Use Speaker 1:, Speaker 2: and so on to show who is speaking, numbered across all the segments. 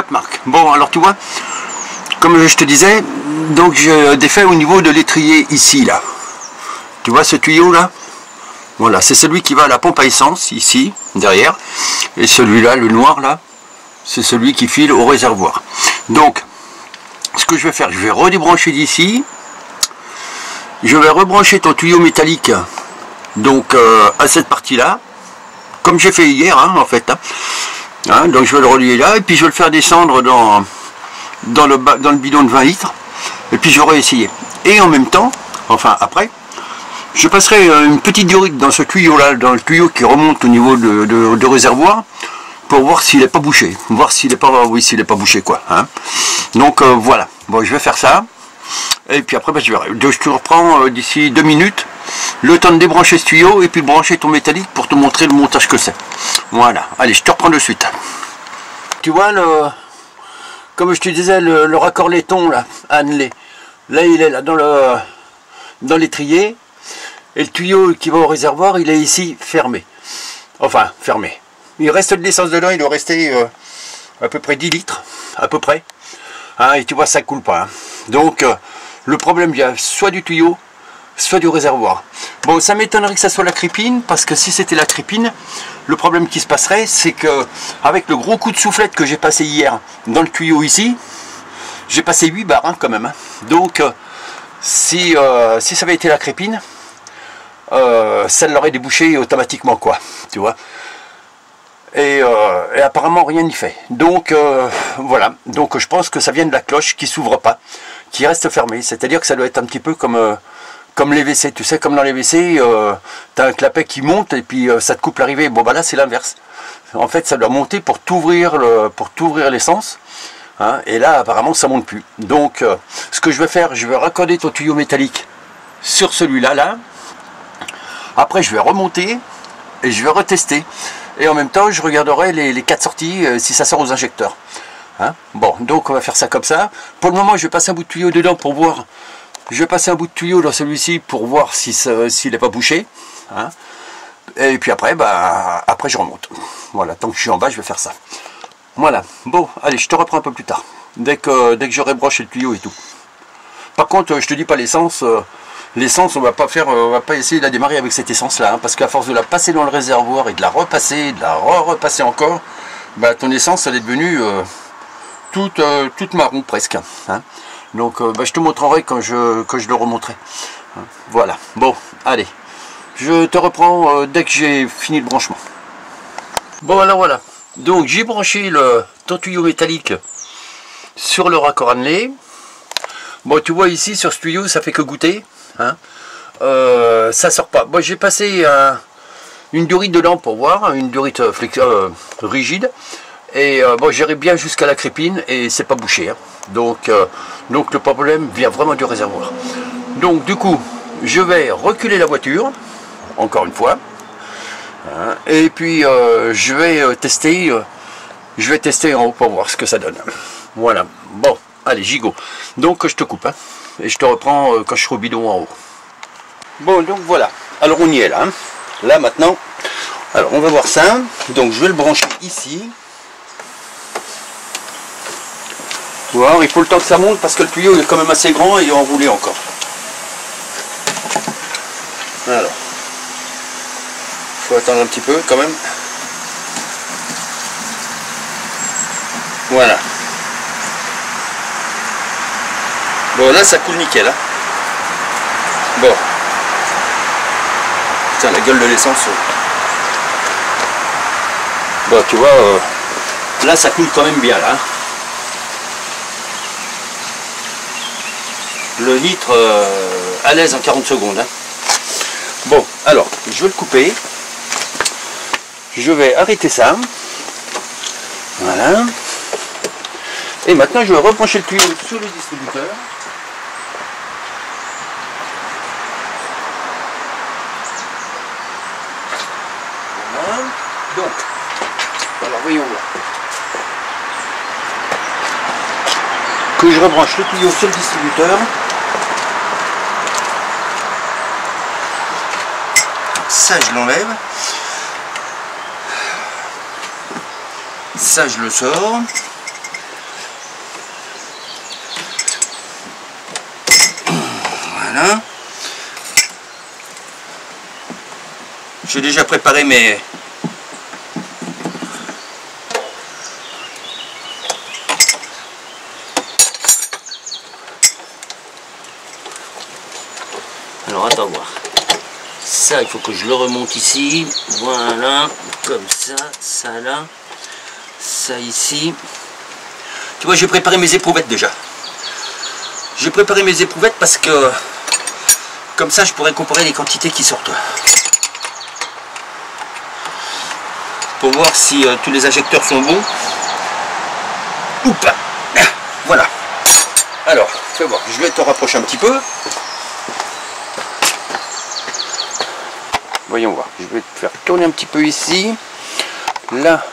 Speaker 1: de marque. Bon, alors tu vois, comme je te disais, donc je défais au niveau de l'étrier ici, là. Tu vois ce tuyau là? Voilà, c'est celui qui va à la pompe à essence, ici, derrière. Et celui-là, le noir là, c'est celui qui file au réservoir. Donc, ce que je vais faire, je vais redébrancher d'ici. Je vais rebrancher ton tuyau métallique, donc à cette partie-là, comme j'ai fait hier, hein, en fait. Hein, donc je vais le relier là, et puis je vais le faire descendre dans le bidon de 20 litres. Et puis j'aurai essayé. Et en même temps, enfin après, je passerai une petite diorite dans ce tuyau-là, dans le tuyau qui remonte au niveau de réservoir, pour voir s'il n'est pas bouché. Voir s'il n'est pas, oui, s'il n'est pas bouché, quoi. Hein. Donc voilà. Bon, je vais faire ça. Et puis après, bah, je verrai. Je te reprends d'ici 2 minutes. Le temps de débrancher ce tuyau et puis brancher ton métallique pour te montrer le montage que c'est. Voilà. Allez, je te reprends de suite. Tu vois, comme je te disais, le raccord laiton, là, annelé. Là, il est là dans l'étrier. Et le tuyau qui va au réservoir, il est ici fermé. Enfin, fermé. Il reste de l'essence dedans, il doit rester à peu près 10 litres. À peu près. Hein, et tu vois, ça coule pas. Hein. Donc, le problème vient soit du tuyau, soit du réservoir. Bon, ça m'étonnerait que ça soit la crépine, parce que si c'était la crépine, le problème qui se passerait, c'est que avec le gros coup de soufflette que j'ai passé hier dans le tuyau ici, j'ai passé 8 bars hein, quand même. Hein. Donc, si ça avait été la crépine, ça l'aurait débouché automatiquement, quoi. Tu vois. Et apparemment rien n'y fait. Donc voilà. Donc je pense que ça vient de la cloche qui s'ouvre pas, qui reste fermée. C'est-à-dire que ça doit être un petit peu comme les WC. Tu sais, comme dans les WC, tu as un clapet qui monte et puis ça te coupe l'arrivée. Bon bah là c'est l'inverse. En fait ça doit monter pour t'ouvrir l'essence. Hein, et là apparemment ça monte plus. Donc ce que je vais faire, je vais raccorder ton tuyau métallique sur celui-là là. Après je vais remonter et je vais retester. Et en même temps, je regarderai les 4 sorties si ça sort aux injecteurs. Hein, bon, donc on va faire ça comme ça. Pour le moment, je vais passer un bout de tuyau dedans pour voir. Je vais passer un bout de tuyau dans celui-ci pour voir s'il n'est pas bouché. Hein, et puis après, bah, après je remonte. Voilà, tant que je suis en bas, je vais faire ça. Voilà. Bon, allez, je te reprends un peu plus tard. Dès que j'aurai broché le tuyau et tout. Par contre, je te dis pas l'essence. L'essence, on va pas essayer de la démarrer avec cette essence là, hein, parce qu'à force de la passer dans le réservoir et de la repasser, de la repasser encore, bah, ton essence elle est devenue toute marron presque. Hein. Donc bah, je te montrerai quand je le remonterai. Hein. Voilà, bon, allez, je te reprends dès que j'ai fini le branchement. Bon alors voilà, donc j'ai branché ton tuyau métallique sur le raccord annelé. Bon, tu vois ici sur ce tuyau, ça fait que goûter. Hein, ça sort pas. Moi j'ai passé une durite dedans pour voir, une durite rigide, et bon j'irai bien jusqu'à la crépine et c'est pas bouché. Hein. Donc le problème vient vraiment du réservoir. Donc du coup je vais reculer la voiture, encore une fois, hein, et puis je vais tester en haut pour voir ce que ça donne. Voilà, bon, allez gigot. Donc je te coupe. Hein. Et je te reprends quand je serai au bidon en haut. Bon, donc voilà. Alors on y est là. Hein. Là maintenant. Alors on va voir ça. Donc je vais le brancher ici. Voir, il faut le temps que ça monte parce que le tuyau est quand même assez grand et il est enroulé encore. Alors. Il faut attendre un petit peu quand même. Voilà. Bon là ça coule nickel hein. Bon. Putain la gueule de l'essence. Bon tu vois là ça coule quand même bien là. Le litre à l'aise en 40 secondes. Hein. Bon alors je vais le couper. Je vais arrêter ça. Voilà. Et maintenant je vais rebrancher le tuyau sur le distributeur. Donc, alors voyons voir. Que je rebranche le tuyau sur le distributeur. Ça je l'enlève. Ça je le sors. Voilà. J'ai déjà préparé mes... Alors attends voir. Ça, il faut que je le remonte ici. Voilà, comme ça, ça là, ça ici. Tu vois, j'ai préparé mes éprouvettes déjà. J'ai préparé mes éprouvettes parce que comme ça, je pourrais comparer les quantités qui sortent. Pour voir si tous les injecteurs sont bons ou pas. Voilà. Alors, fais voir. Je vais te rapprocher un petit peu. Voyons voir. Je vais te faire tourner un petit peu ici. Là.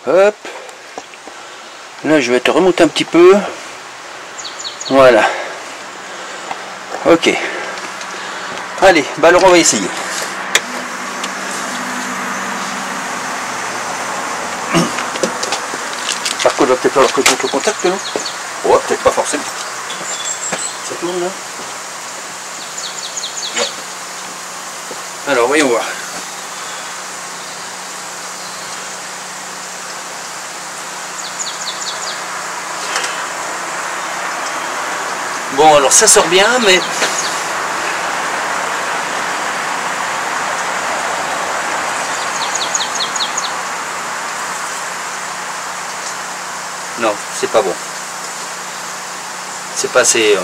Speaker 1: Hop. Là, je vais te remonter un petit peu. Voilà. Ok. Allez, bah alors on va essayer. Par contre, on va peut-être avoir que contre contact, non? Ouais, peut-être pas forcément. Ça tourne là? Ouais. Alors, voyons voir. Bon, alors ça sort bien, mais... Non, c'est pas bon. C'est pas assez...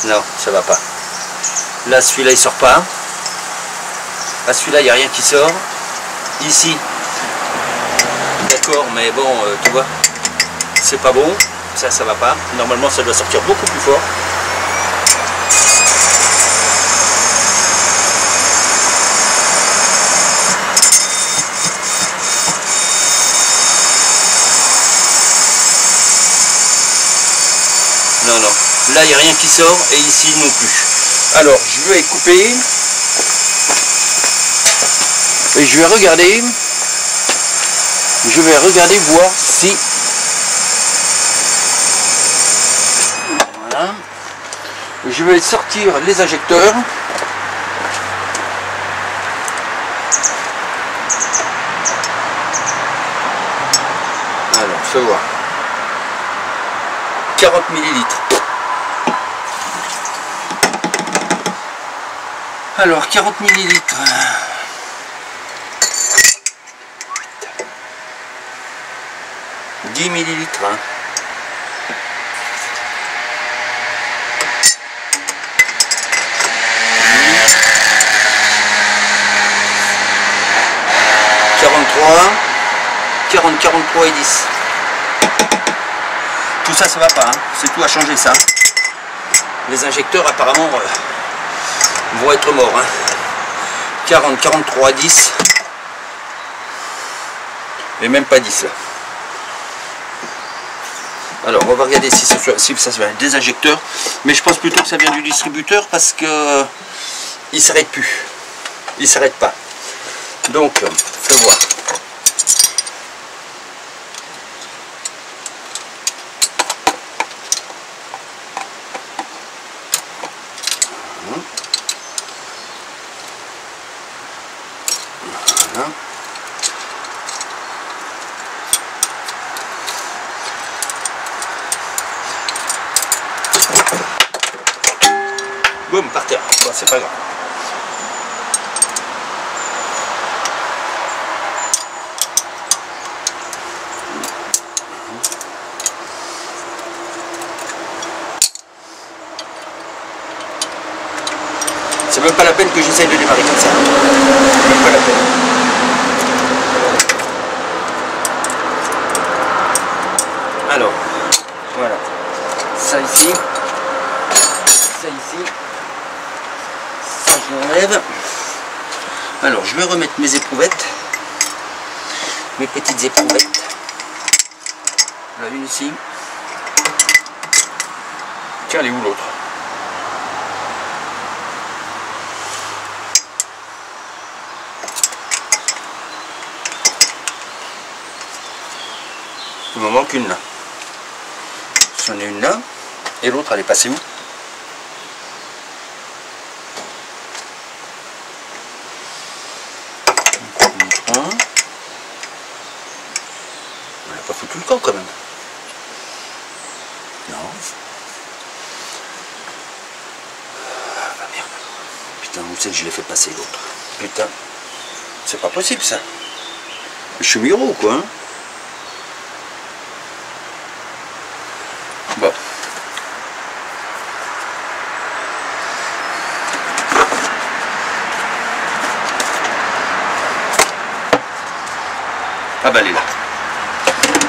Speaker 1: Non, ça va pas. Là, celui-là, il sort pas. Là, celui-là, il n'y a rien qui sort. Ici, d'accord, mais bon, tu vois, c'est pas bon. Ça va pas. Normalement, ça doit sortir beaucoup plus fort. Non, non. Là, il n'y a rien qui sort et ici non plus. Alors, je vais couper. Et je vais regarder. Je vais regarder voir si... Voilà. Je vais sortir les injecteurs. Alors, fais voir. 40 millilitres. Alors, 40 millilitres. 10 millilitres. 43, 40, 43 et 10. Tout ça, ça va pas, hein. C'est tout à changer ça. Les injecteurs apparemment vont être morts. Hein. 40, 43, 10. Et même pas 10 là. Alors on va regarder si ça vient des injecteurs. Mais je pense plutôt que ça vient du distributeur parce que il s'arrête plus. Il s'arrête pas. Donc, fais voir. Voilà. Boum, par terre. Bon, c'est pas grave. C'est même pas la peine que j'essaye de démarrer comme ça. Même pas la peine. Alors, voilà. Ça ici. Ça ici. Ça je l'enlève. Alors, je vais remettre mes éprouvettes. Mes petites éprouvettes. Là, une ici. Tiens, elle est où l'autre? Il me manque une là. J'en ai une là. Et l'autre, elle est passée où? On n'a pas foutu le camp quand même. Non. Ah merde. Putain, où c'est que je l'ai fait passer l'autre? Putain. C'est pas possible ça. Je suis miro quoi. Hein. Bon. Ah bah elle est là.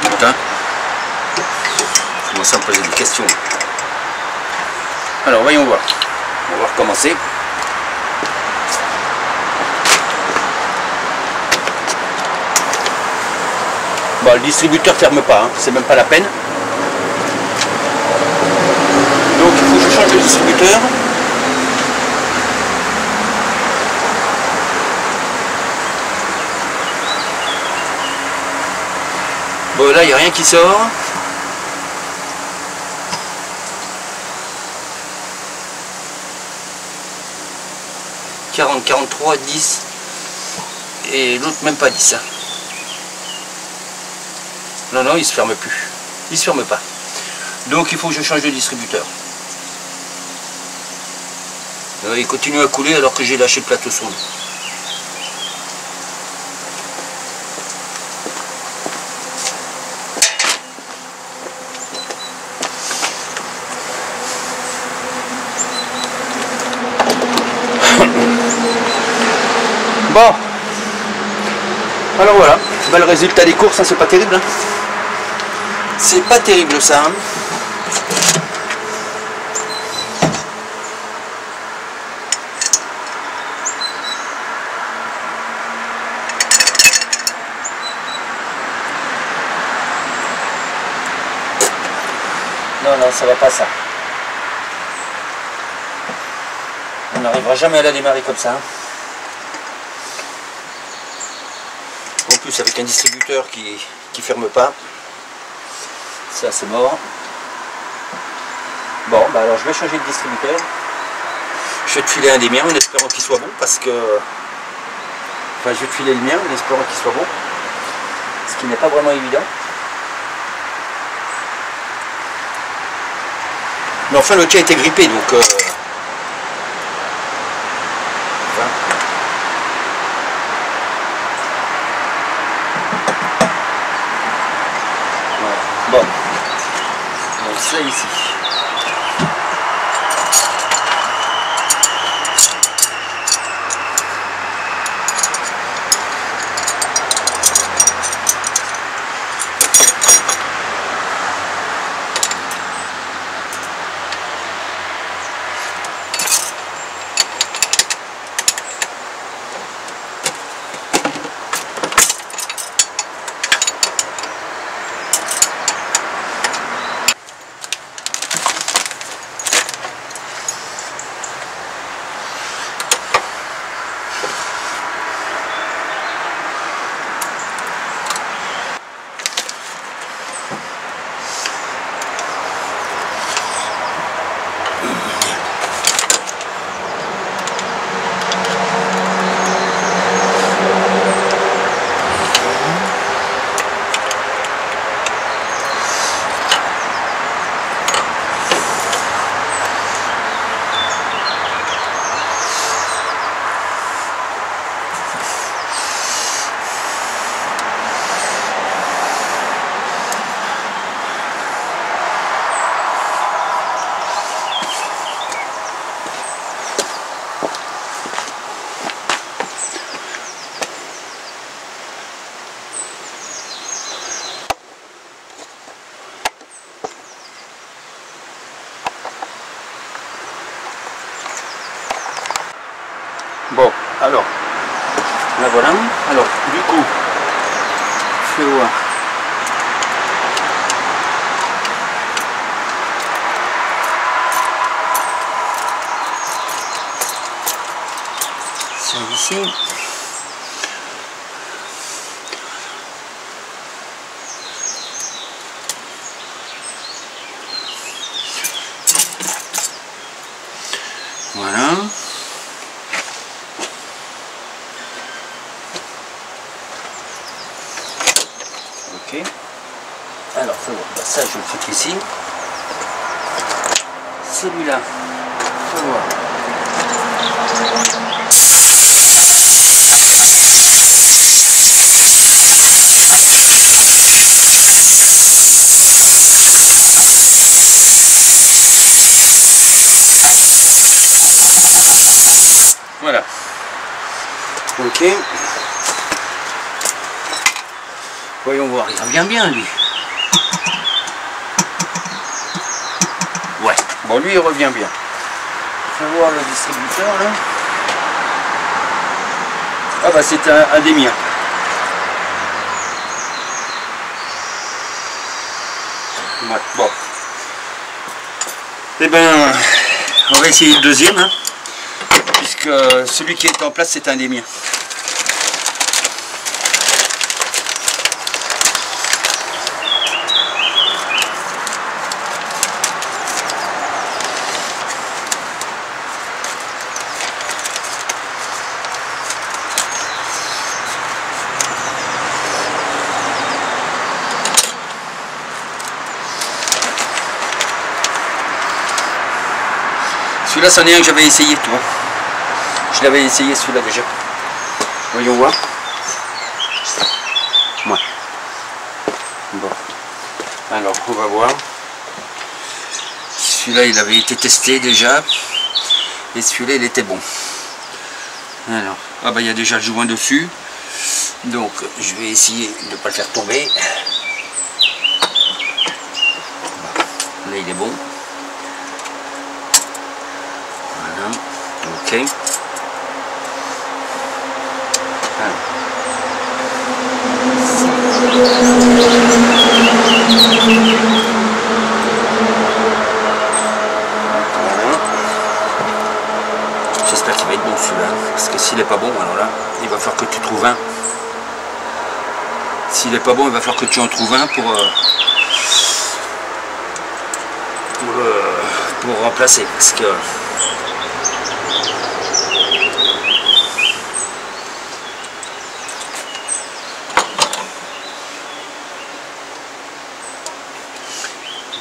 Speaker 1: Putain. Je commence à me poser des questions. Alors voyons voir. On va recommencer. Bon, le distributeur ferme pas, hein. C'est même pas la peine. Donc il faut que je change le distributeur. Bon là il n'y a rien qui sort. « 40, 43, 10 et l'autre même pas 10. Hein. Non, non, il se ferme plus. Il se ferme pas. Donc il faut que je change de distributeur. Il continue à couler alors que j'ai lâché le plateau sonde. Bon. Alors voilà. Bah, le résultat des courses, hein, c'est pas terrible. Hein. C'est pas terrible ça. Hein. Non, non, ça va pas ça. On n'arrivera jamais à la démarrer comme ça. Hein. En plus avec un distributeur qui ferme pas. Ça c'est mort. Bon, bah alors je vais changer de distributeur. Je vais te filer un des miens en espérant qu'il soit bon parce que... Enfin je vais te filer le mien en espérant qu'il soit bon. Ce qui n'est pas vraiment évident. Mais enfin le tien était grippé donc... Enfin... Bon, donc ça ici. Bon, alors, la voilà. Alors, du coup, je vais voir. C'est ici. Voilà. Ok. Alors, faut voir. Bah, ça, je le fais ici. Celui-là, faut voir. Voilà. Ok. Voyons voir, il revient bien lui. Ouais, bon lui il revient bien. On va voir le distributeur là. Ah bah c'est un des miens. Ouais, bon. Eh ben, on va essayer le deuxième, hein, puisque celui qui est en place c'est un des miens. Celui-là, c'en est un que j'avais essayé, tu vois. Je l'avais essayé celui-là déjà. Voyons voir. Ouais. Bon. Alors, on va voir. Celui-là, il avait été testé déjà. Et celui-là, il était bon. Alors, ah bah il y a déjà le joint dessus. Donc, je vais essayer de ne pas le faire tomber. Là, il est bon. Ok. Alors. Voilà. J'espère qu'il va être bon celui-là, parce que s'il n'est pas bon, alors là, il va falloir que tu trouves un. S'il n'est pas bon, il va falloir que tu en trouves un pour remplacer, parce que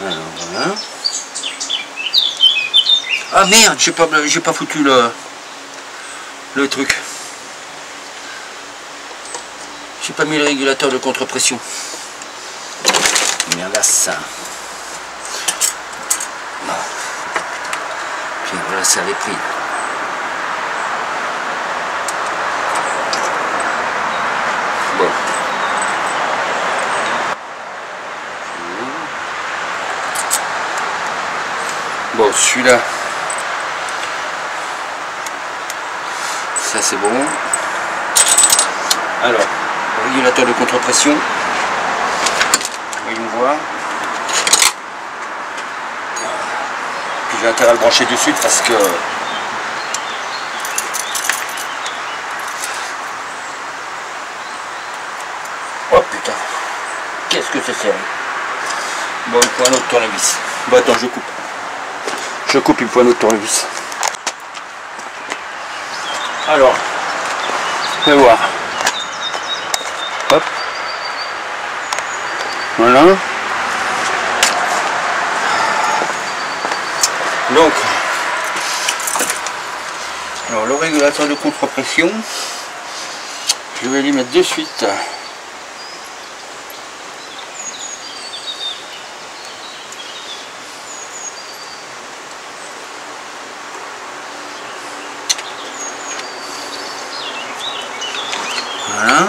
Speaker 1: alors voilà. Ah merde, j'ai pas foutu le truc. J'ai pas mis le régulateur de contre-pression. Merde là ça. Puis voilà, ça avait pris. Bon. Bon, celui-là, ça c'est bon. Alors, régulateur de contre-pression. Voyons voir. Puis j'ai intérêt à le brancher dessus parce que oh putain, qu'est-ce que c'est serré. Bon, il faut un autre tournevis. Bon, attends, je coupe. Je coupe, il faut un autre tournevis. Alors, je vais voir. Hop. Voilà. Donc, alors le régulateur de contre-pression, je vais lui mettre de suite. Voilà.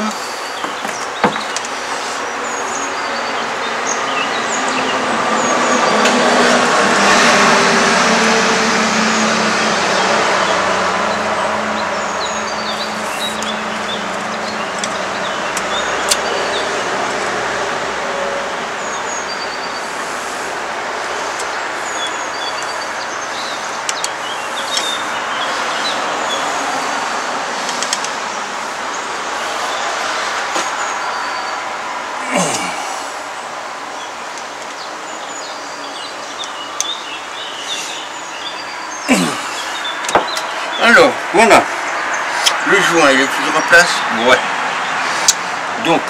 Speaker 1: Voilà. Le joint, il est toujours en place? Ouais. Donc,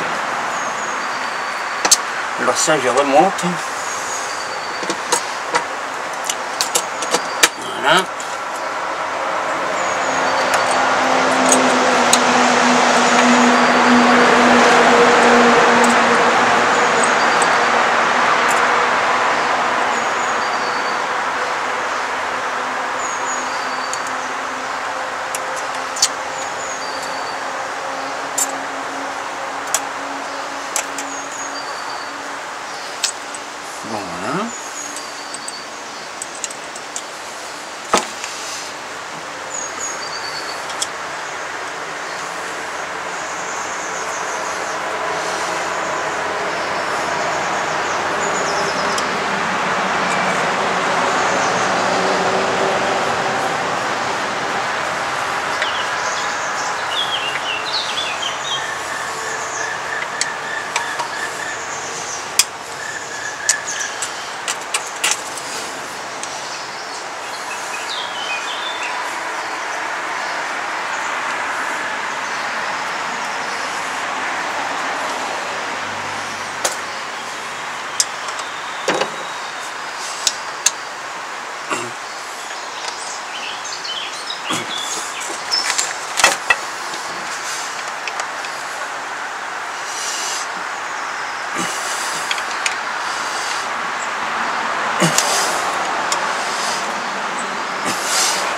Speaker 1: alors ça, je remonte. Voilà. Voilà.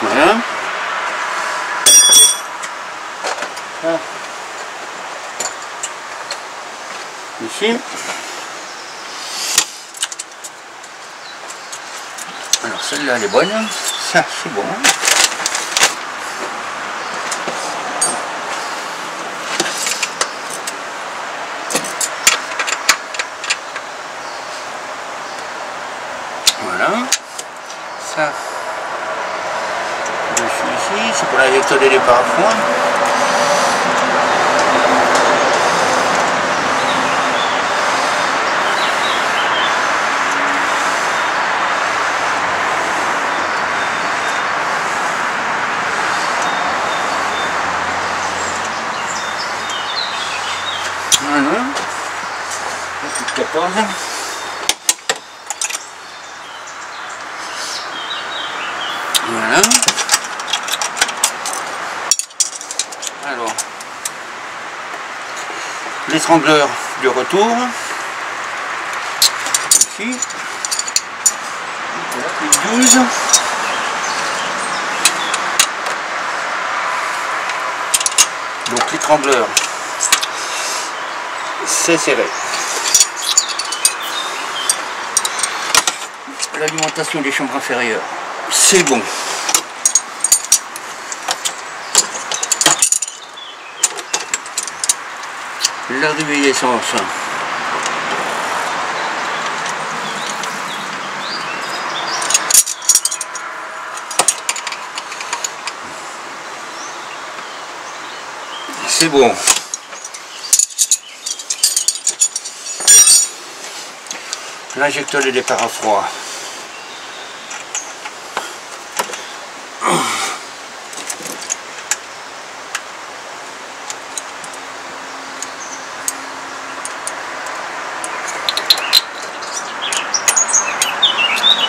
Speaker 1: Voilà. Ah. Ici. Alors celle-là elle est bonne. Ça c'est bon. Voilà. Ça. Ici, c'est pour l'injecter des parafroids. Voilà. 14. Voilà. Alors, l'étrangleur de retour. Ici. Voilà, plus 12. Donc l'étrangleur, c'est serré. L'alimentation des chambres inférieures, c'est bon. L'air de essence. C'est bon. L'injecteur de départ à froid.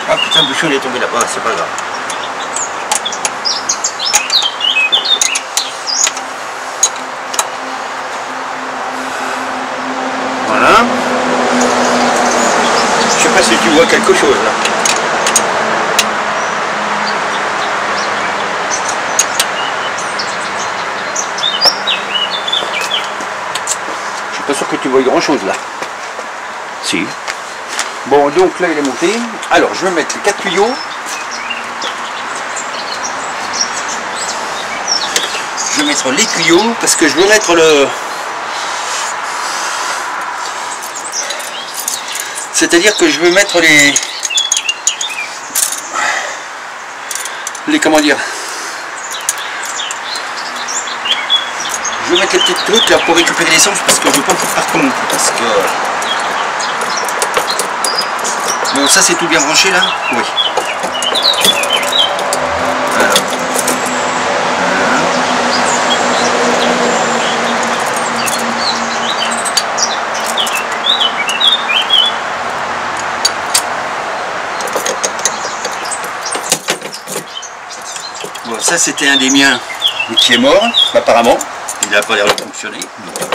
Speaker 1: Ah putain, le bouchon il est tombé là-bas, c'est pas grave. Voilà. Je sais pas si tu vois quelque chose là. Je suis pas sûr que tu vois grand chose là. Si. Bon, donc là il est monté. Alors je vais mettre les 4 tuyaux. Je vais mettre les tuyaux parce que je veux mettre le... C'est-à-dire que je veux mettre les... Comment dire? Je vais mettre les petits trucs là pour récupérer l'essence parce que je veux pas faire partout non plus parce que... Bon, ça c'est tout bien branché là? Oui. Voilà. Bon, ça c'était un des miens, mais qui est mort, apparemment. Il n'a pas l'air de fonctionner. Donc...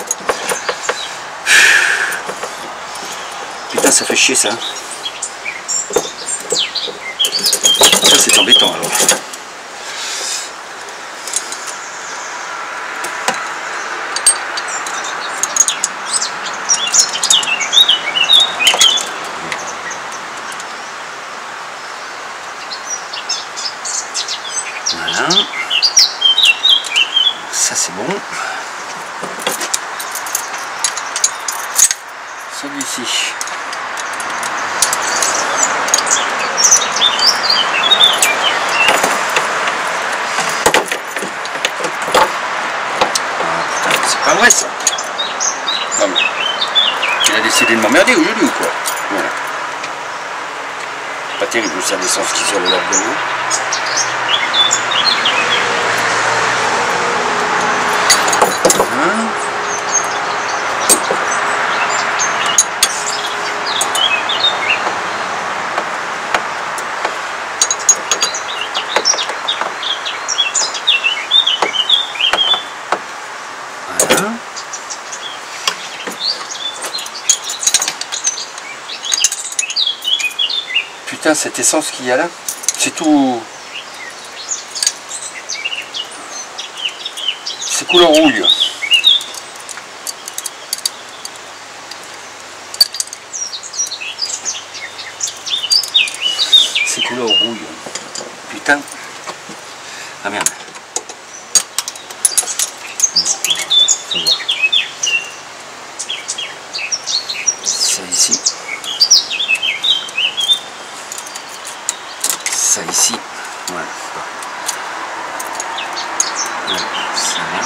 Speaker 1: Putain, ça fait chier ça. Ça c'est embêtant alors. Voilà. Ça c'est bon. Celui-ci. C'est pas vrai ça. Non mais. Tu as décidé de m'emmerder aujourd'hui ou quoi? Voilà. Pas terrible ça, l'essence qui sort de l'ordre de l'eau. Putain, cette essence qu'il y a là, c'est tout... C'est couleur rouille. C'est couleur rouille. Putain. Ah merde. Ça ici. Ça ici. Voilà. Ça là.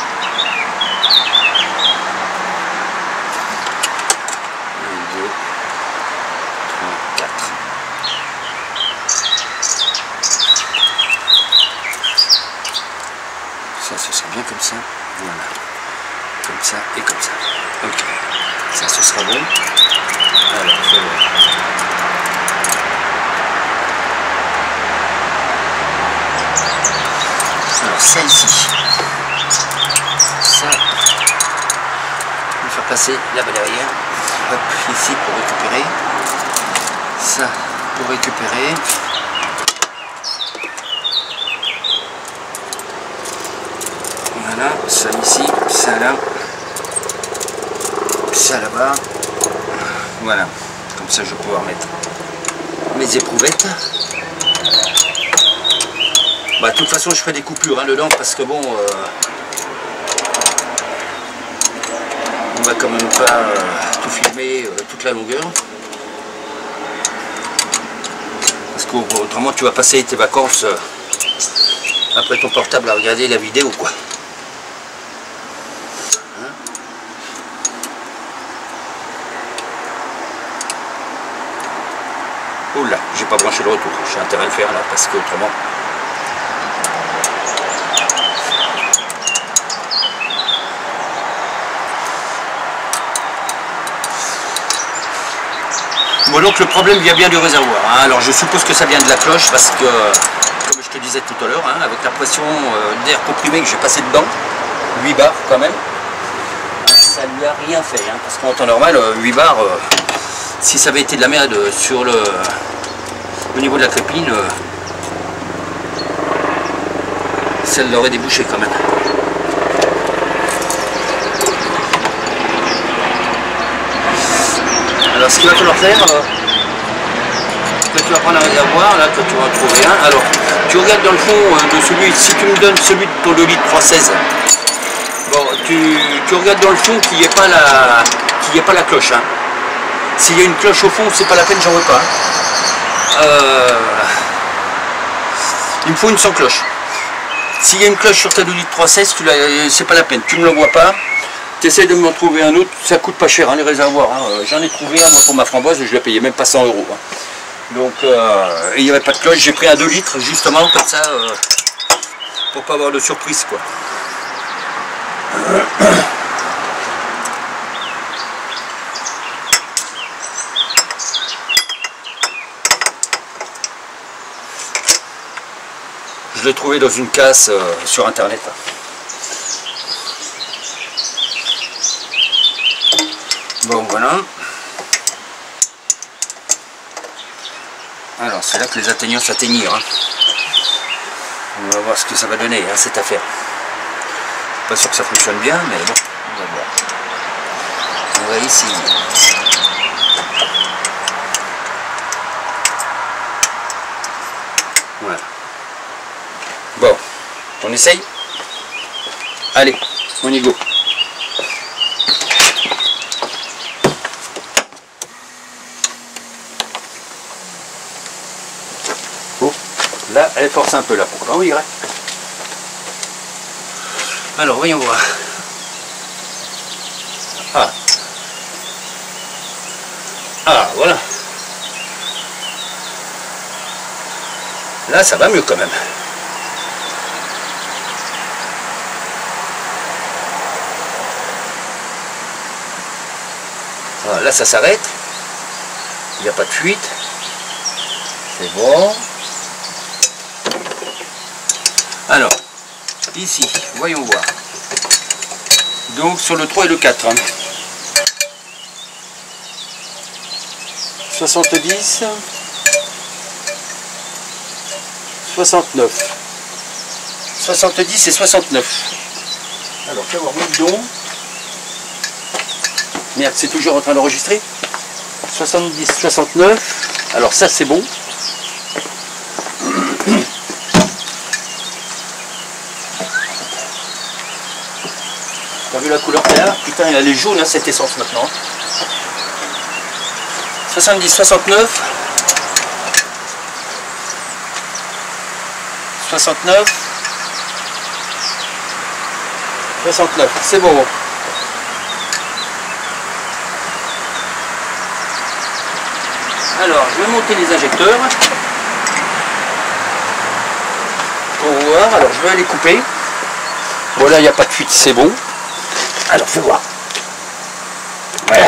Speaker 1: 1, 2, 3, 4. Ça, ce sera bien comme ça. Voilà. Comme ça et comme ça. Ok. Ça, ce sera bon. Alors, je vais voir. Alors, ça ici. Ça. Je vais faire passer là-bas derrière. Hop, ici pour récupérer. Ça pour récupérer. Voilà, ça ici, ça là, ça là-bas. Voilà, comme ça je vais pouvoir mettre mes éprouvettes. Bah, de toute façon je ferai des coupures hein, dedans parce que bon, on va quand même pas tout filmer toute la longueur. Parce qu'autrement tu vas passer tes vacances après ton portable à regarder la vidéo quoi. Oh là, j'ai pas branché le retour, j'ai intérêt à le faire là parce que autrement. Bon donc le problème vient bien du réservoir, hein. Alors je suppose que ça vient de la cloche parce que, comme je te disais tout à l'heure, hein, avec la pression d'air comprimé que j'ai passé dedans, 8 bars quand même, ça lui a rien fait, hein, parce qu'en temps normal, 8 bars, si ça avait été de la merde sur au niveau de la crépine, ça l'aurait débouché quand même. Alors ce qu'il va falloir faire, que tu vas prendre un réservoir, là que tu vas en trouver un, alors tu regardes dans le fond de celui, si tu me donnes celui de ton 2 litres 316, bon, tu regardes dans le fond qu'il n'y ait pas la cloche. Hein. S'il y a une cloche au fond, c'est pas la peine, j'en veux pas. Il me faut une sans cloche. S'il y a une cloche sur ta 2 litres 316, c'est pas la peine, tu ne le vois pas. Tu essaies de m'en trouver un autre, ça coûte pas cher hein, les réservoirs. Hein. J'en ai trouvé un moi pour ma framboise, je l'ai payé même pas 100 €. Hein. Donc il n'y avait pas de cloche, j'ai pris un 2 litres justement comme ça pour pas avoir de surprise quoi. Je Je l'ai trouvé dans une casse sur internet. Bon voilà. Alors c'est là que les atteignants s'atteignirent. Hein. On va voir ce que ça va donner hein, cette affaire. Pas sûr que ça fonctionne bien, mais bon, on va voir. On va essayer. Voilà. Bon, on essaye? Allez, on y go. Oh, là, elle force un peu la pompe. Ah oui, ouais. Alors, voyons voir. Ah. Ah, voilà. Là, ça va mieux quand même. Voilà, là, ça s'arrête. Il n'y a pas de fuite. C'est bon. Alors, ici, voyons voir. Donc, sur le 3 et le 4. Hein. 70. 69. 70 et 69. Alors, fais voir mon bidon. Merde, c'est toujours en train d'enregistrer. 70, 69. Alors ça, c'est bon. T'as vu la couleur qu'elle a? Putain, elle est jaune, hein, cette essence maintenant. 70, 69. 69. 69, c'est bon. Alors, je vais monter les injecteurs. Pour voir, alors je vais les couper. Voilà, il n'y a pas de fuite, c'est bon. Alors, fais voir. Voilà.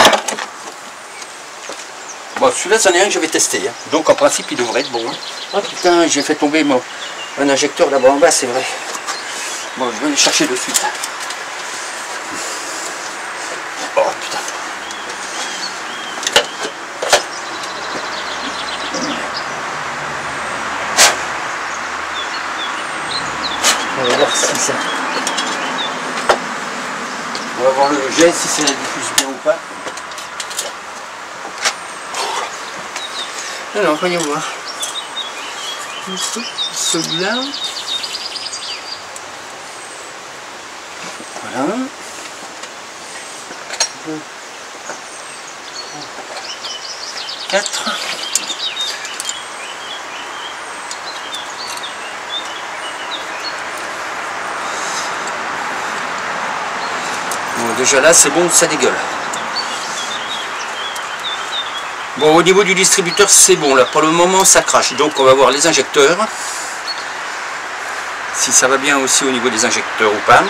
Speaker 1: Bon, celui-là, c'en est un que je vais tester. Hein. Donc, en principe, il devrait être bon. Hein. Oh putain, j'ai fait tomber un injecteur là-bas en bas, c'est vrai. Bon, je vais aller chercher de suite. Oh putain. On va voir si ça... On va voir le jet, si ça diffuse bien ou pas. Alors, voyons voir. Celui-là. Voilà. 2, 4. Bon, déjà là, c'est bon, ça dégueule. Bon, au niveau du distributeur, c'est bon. Là, pour le moment, ça crache. Donc, on va voir les injecteurs. Si ça va bien aussi au niveau des injecteurs ou pas.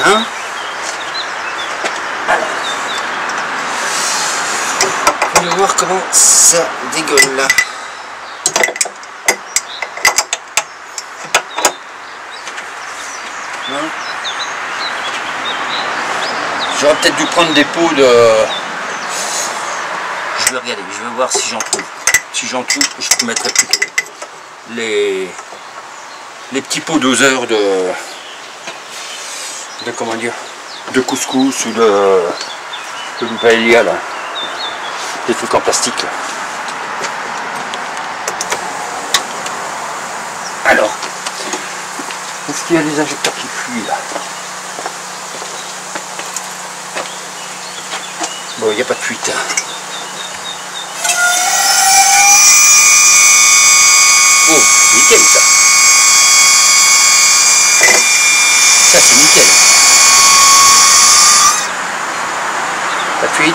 Speaker 1: Voilà. On va voir comment ça dégueule là. J'aurais peut-être dû prendre des pots de... Je vais regarder, je vais voir si j'en trouve. Si j'en trouve, je mettrai plutôt les petits pots doseurs de comment dire, de couscous ou de paella là. Des trucs en plastique là. Alors, est-ce qu'il y a des injecteurs qui fuient là? Bon, il n'y a pas de fuite. Oh, nickel ça. Ça c'est nickel. Pas de fuite.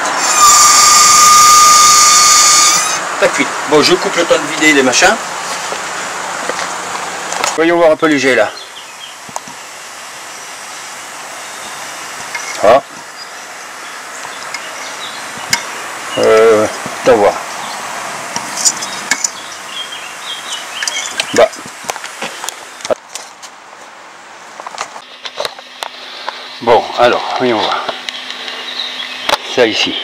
Speaker 1: Pas de fuite. Bon, je coupe le temps de vider les machins. Voyons voir un peu léger là. Ah. T'en voir. Bah. Bon, alors, voyons voir. Ça ici.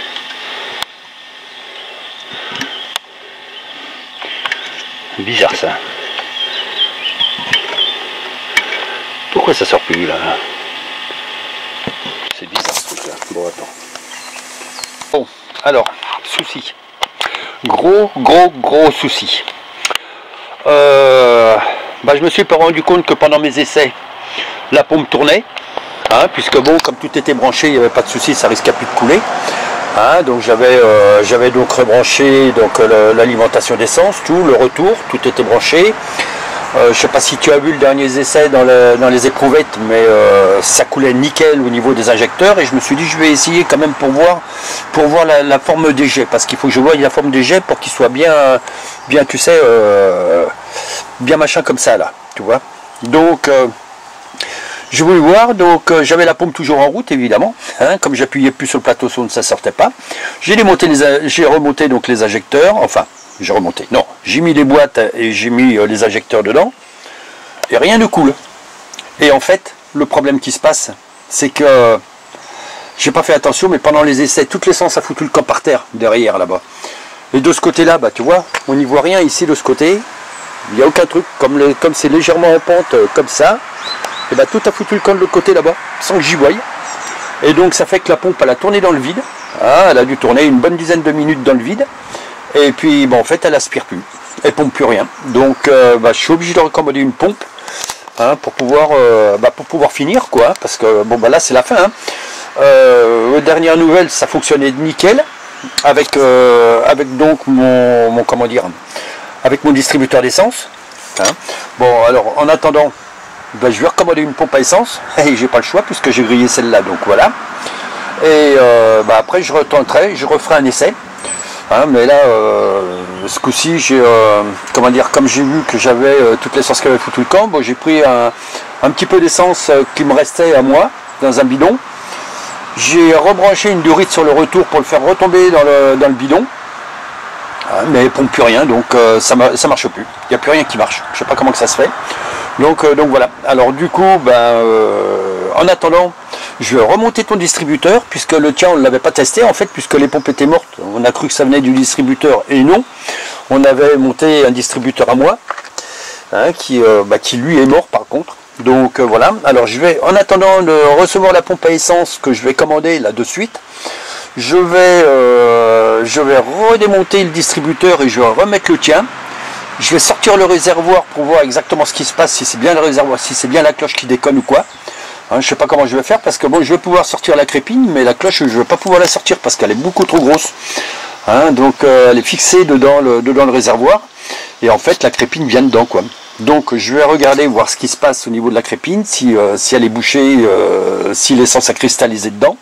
Speaker 1: Bizarre ça. Pourquoi ça sort plus là? C'est bizarre ce truc là. Bon, attends. Bon, alors, souci. Gros souci. Je me suis pas rendu compte que pendant mes essais, la pompe tournait. Hein, puisque bon, comme tout était branché, il n'y avait pas de souci, ça risquait plus de couler. Hein, donc j'avais donc rebranché donc l'alimentation d'essence, tout, le retour, tout était branché. Je ne sais pas si tu as vu le dernier essai dans les éprouvettes, mais ça coulait nickel au niveau des injecteurs et je me suis dit je vais essayer quand même pour voir la forme des jets, parce qu'il faut que je voie la forme des jets pour qu'il soit bien tu sais, bien machin comme ça là, tu vois. Donc je voulais voir, donc j'avais la pompe toujours en route évidemment, hein, comme j'appuyais plus sur le plateau sonde ça sortait pas. J'ai remonté donc les injecteurs, enfin j'ai remonté, non, j'ai mis les boîtes et j'ai mis les injecteurs dedans et rien ne coule. Et en fait le problème qui se passe c'est que j'ai pas fait attention, mais pendant les essais toute l'essence a foutu le camp par terre derrière là-bas. Et de ce côté là, bah tu vois, on n'y voit rien ici de ce côté, il n'y a aucun truc, comme c'est légèrement en pente comme ça. Et bah tout a foutu le camp de l'autre côté là-bas, sans que j'y voie. Et donc ça fait que la pompe elle a tourné dans le vide. Ah, elle a dû tourner une bonne dizaine de minutes dans le vide. Et puis bon, en fait elle aspire plus. Elle pompe plus rien. Donc je suis obligé de recommander une pompe. Hein, pour pouvoir finir quoi. Parce que bon là c'est la fin. Hein. Aux dernières nouvelles ça fonctionnait nickel. Avec donc mon comment dire, avec mon distributeur d'essence. Hein. Bon alors en attendant, je vais recommander une pompe à essence et j'ai pas le choix puisque j'ai grillé celle-là, donc voilà. Et après je retenterai, je referai un essai. Hein, mais là, ce coup-ci, j'ai comment dire, comme j'ai vu que j'avais toute l'essence qui avait foutu le camp, bon, j'ai pris un petit peu d'essence qui me restait à moi dans un bidon. J'ai rebranché une durite sur le retour pour le faire retomber dans le bidon. Mais elle pompe plus rien, donc ça marche plus. Il n'y a plus rien qui marche. Je sais pas comment que ça se fait. Donc voilà. Alors du coup, en attendant, je vais remonter ton distributeur, puisque le tien on ne l'avait pas testé en fait, puisque les pompes étaient mortes. On a cru que ça venait du distributeur et non. On avait monté un distributeur à moi, hein, qui lui est mort par contre. Donc voilà. Alors je vais, en attendant de recevoir la pompe à essence que je vais commander là de suite, je vais redémonter le distributeur et je vais remettre le tien. Je vais sortir le réservoir pour voir exactement ce qui se passe, si c'est bien le réservoir, si c'est bien la cloche qui déconne ou quoi. Hein, je sais pas comment je vais faire parce que bon, je vais pouvoir sortir la crépine, mais la cloche je vais pas pouvoir la sortir parce qu'elle est beaucoup trop grosse. Hein, donc elle est fixée dedans le réservoir et en fait la crépine vient dedans quoi. Donc je vais regarder voir ce qui se passe au niveau de la crépine, si elle est bouchée, si l'essence a cristallisé dedans.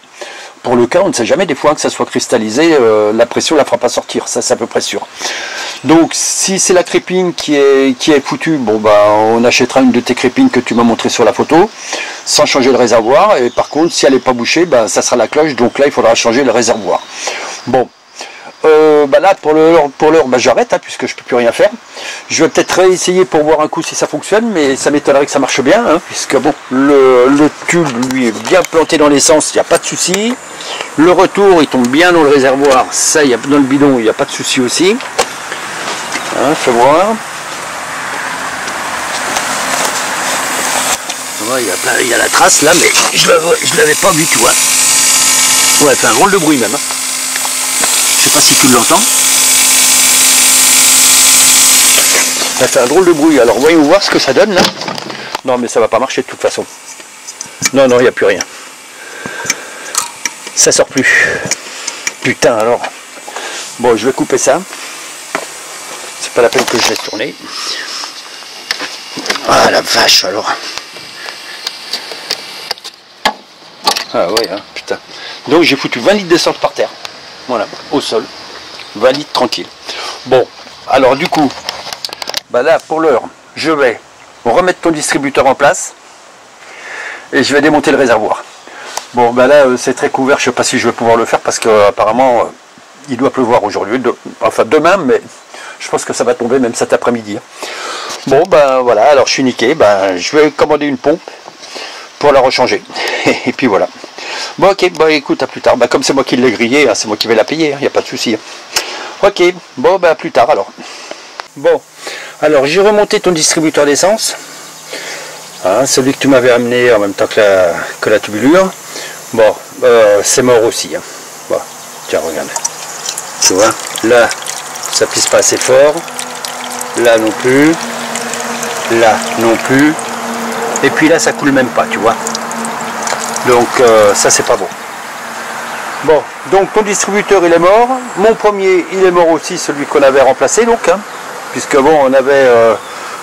Speaker 1: Pour le cas, on ne sait jamais, des fois que ça soit cristallisé, la pression ne la fera pas sortir, ça c'est à peu près sûr. Donc si c'est la crépine qui est foutue, bon on achètera une de tes crépines que tu m'as montré sur la photo, sans changer le réservoir. Et par contre, si elle n'est pas bouchée, ça sera la cloche, donc là il faudra changer le réservoir. Bon, là pour l'heure, j'arrête, hein, puisque je ne peux plus rien faire. Je vais peut-être réessayer pour voir un coup si ça fonctionne, mais ça m'étonnerait que ça marche bien, hein, puisque bon, le tube lui est bien planté dans l'essence, il n'y a pas de souci. Le retour il tombe bien dans le réservoir, ça il y a dans le bidon, il n'y a pas de souci aussi. Hein, fais voir. Ouais, il y a la trace là, mais je l'avais pas vu, tu vois. Ouais, elle fait un drôle de bruit même. Je sais pas si tu l'entends. Ça fait un drôle de bruit. Alors voyons voir ce que ça donne là. Non mais ça va pas marcher de toute façon. Non, non, il n'y a plus rien. Ça sort plus. Putain alors. Bon, je vais couper ça. C'est pas la peine que je laisse tourner. Ah la vache alors. Ah ouais, hein, putain. Donc j'ai foutu 20 litres d'essence par terre. Voilà, au sol. 20 litres tranquille. Bon, alors du coup, bah là pour l'heure, je vais remettre ton distributeur en place. Et je vais démonter le réservoir. Bon, bah là c'est très couvert, je sais pas si je vais pouvoir le faire parce que apparemment il doit pleuvoir aujourd'hui, enfin demain, mais je pense que ça va tomber même cet après-midi. Bon, ben voilà, alors je suis niqué, ben je vais commander une pompe pour la rechanger. Et puis voilà. Bon, ok, bon écoute, à plus tard. Ben, comme c'est moi qui l'ai grillé, hein, c'est moi qui vais la payer, il n'y a pas de souci. Ok, bon, ben à plus tard alors. Bon, alors j'ai remonté ton distributeur d'essence. Hein, celui que tu m'avais amené en même temps que la tubulure. Bon, c'est mort aussi. Hein. Bon, tiens, regarde. Tu vois, là, ça pisse pas assez fort. Là non plus. Là non plus. Et puis là, ça coule même pas, tu vois. Donc, ça, c'est pas bon. Bon, donc ton distributeur, il est mort. Mon premier, il est mort aussi, celui qu'on avait remplacé, donc. Hein, puisque bon, on avait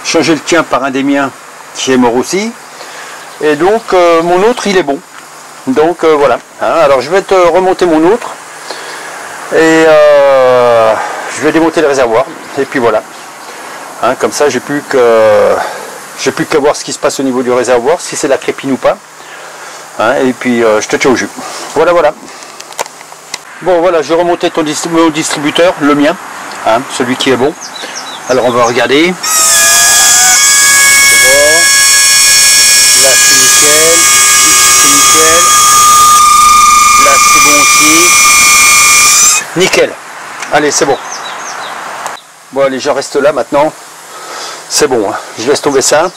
Speaker 1: changé le tien par un des miens qui est mort aussi. Et donc, mon autre, il est bon. Donc, voilà. Hein, alors, je vais te remonter mon autre. Et je vais démonter le réservoir. Et puis voilà. Hein, comme ça, j'ai plus qu'à voir ce qui se passe au niveau du réservoir, si c'est la crépine ou pas. Hein, et puis, je te tiens au jus. Voilà, voilà. Bon, voilà, je vais remonter mon distributeur, le mien. Hein, celui qui est bon. Alors, on va regarder. Là, c'est nickel. C'est nickel. Là, c'est bon aussi. Nickel. Allez, c'est bon. Bon, allez, je reste là maintenant. C'est bon. Hein. Je laisse tomber ça.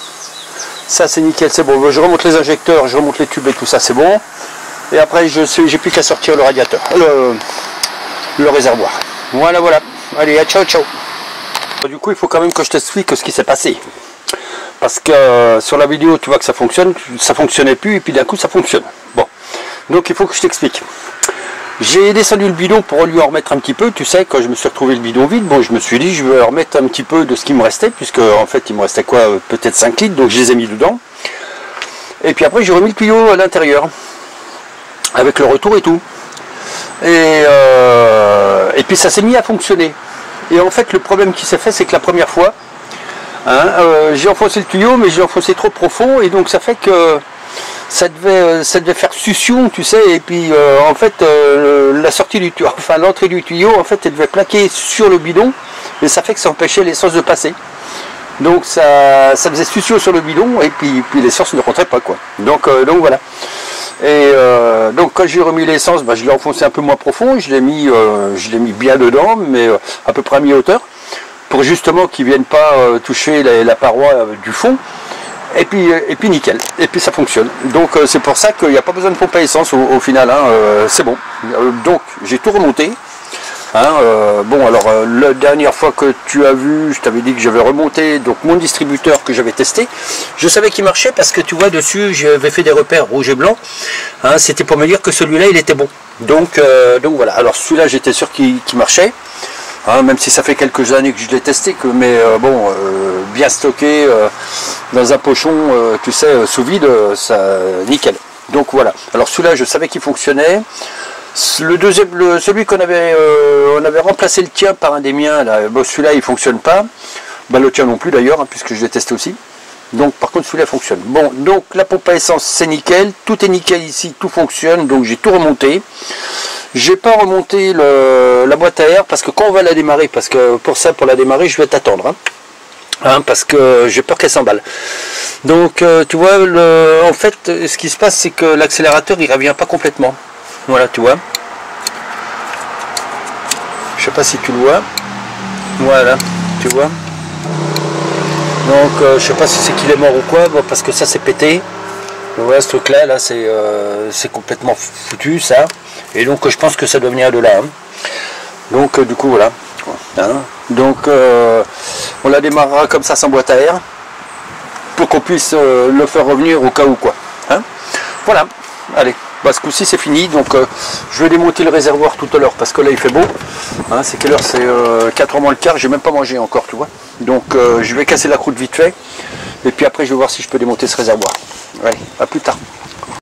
Speaker 1: Ça, c'est nickel, c'est bon. Je remonte les injecteurs, je remonte les tubes et tout ça, c'est bon. Et après, j'ai plus qu'à sortir le radiateur. Le réservoir. Voilà, voilà. Allez, ciao, ciao. Du coup, il faut quand même que je t'explique ce qui s'est passé. Parce que sur la vidéo, tu vois que ça fonctionnait plus, et puis d'un coup, ça fonctionne. Bon, donc il faut que je t'explique. J'ai descendu le bidon pour lui en remettre un petit peu. Tu sais, quand je me suis retrouvé le bidon vide, bon, je me suis dit, je vais remettre un petit peu de ce qui me restait, puisque en fait, il me restait quoi, peut-être 5 litres, donc je les ai mis dedans. Et puis après, j'ai remis le tuyau à l'intérieur, avec le retour et tout. Et puis ça s'est mis à fonctionner. Et en fait, le problème qui s'est fait, c'est que la première fois, hein, j'ai enfoncé le tuyau, mais j'ai enfoncé trop profond, et donc ça fait que ça devait faire succion, tu sais, et puis en fait la sortie du tuyau, enfin l'entrée du tuyau, en fait, elle devait plaquer sur le bidon, mais ça fait que ça empêchait l'essence de passer. Donc ça faisait succion sur le bidon, et puis l'essence ne rentrait pas, quoi. Donc voilà. Et donc quand j'ai remis l'essence, bah, je l'ai enfoncé un peu moins profond, je l'ai mis bien dedans, mais à peu près à mi-hauteur, pour justement qu'ils ne viennent pas toucher la paroi du fond. Et puis nickel, et puis ça fonctionne. Donc c'est pour ça qu'il n'y a pas besoin de pompe à essence au final, hein, c'est bon. Donc j'ai tout remonté. Hein, bon, alors la dernière fois que tu as vu, je t'avais dit que j'avais remonté donc mon distributeur que j'avais testé. Je savais qu'il marchait parce que tu vois dessus, j'avais fait des repères rouge et blanc. Hein, c'était pour me dire que celui-là il était bon. Donc voilà. Alors celui-là j'étais sûr qu'il marchait. Hein, même si ça fait quelques années que je l'ai testé, mais bon, bien stocké dans un pochon, tu sais, sous vide, ça nickel. Donc voilà. Alors celui-là, je savais qu'il fonctionnait. Le deuxième, celui qu'on avait, on avait remplacé le tien par un des miens. Là, bon, celui-là, il fonctionne pas. Ben, le tien non plus d'ailleurs, hein, puisque je l'ai testé aussi. Donc par contre, celui-là fonctionne. Bon, donc la pompe à essence, c'est nickel. Tout est nickel ici, tout fonctionne. Donc j'ai tout remonté. J'ai pas remonté la boîte à air parce que quand on va la démarrer, parce que pour la démarrer, je vais t'attendre, hein. Hein, parce que j'ai peur qu'elle s'emballe. Donc tu vois, en fait, ce qui se passe, c'est que l'accélérateur il revient pas complètement. Voilà, tu vois. Je sais pas si tu le vois. Voilà, tu vois. Donc je sais pas si c'est qu'il est mort ou quoi, bon, parce que ça c'est pété. Donc, voilà, ce truc là, c'est complètement foutu ça. Et donc je pense que ça doit venir de là. Hein. Donc du coup voilà. Hein. Donc On la démarrera comme ça sans boîte à air, pour qu'on puisse le faire revenir au cas où quoi. Hein, voilà, allez, bah, ce coup-ci c'est fini, donc je vais démonter le réservoir tout à l'heure, parce que là il fait beau. Hein, c'est quelle heure? C'est 4h moins le quart, j'ai même pas mangé encore, tu vois. Donc je vais casser la croûte vite fait, et puis après je vais voir si je peux démonter ce réservoir. Allez, à plus tard.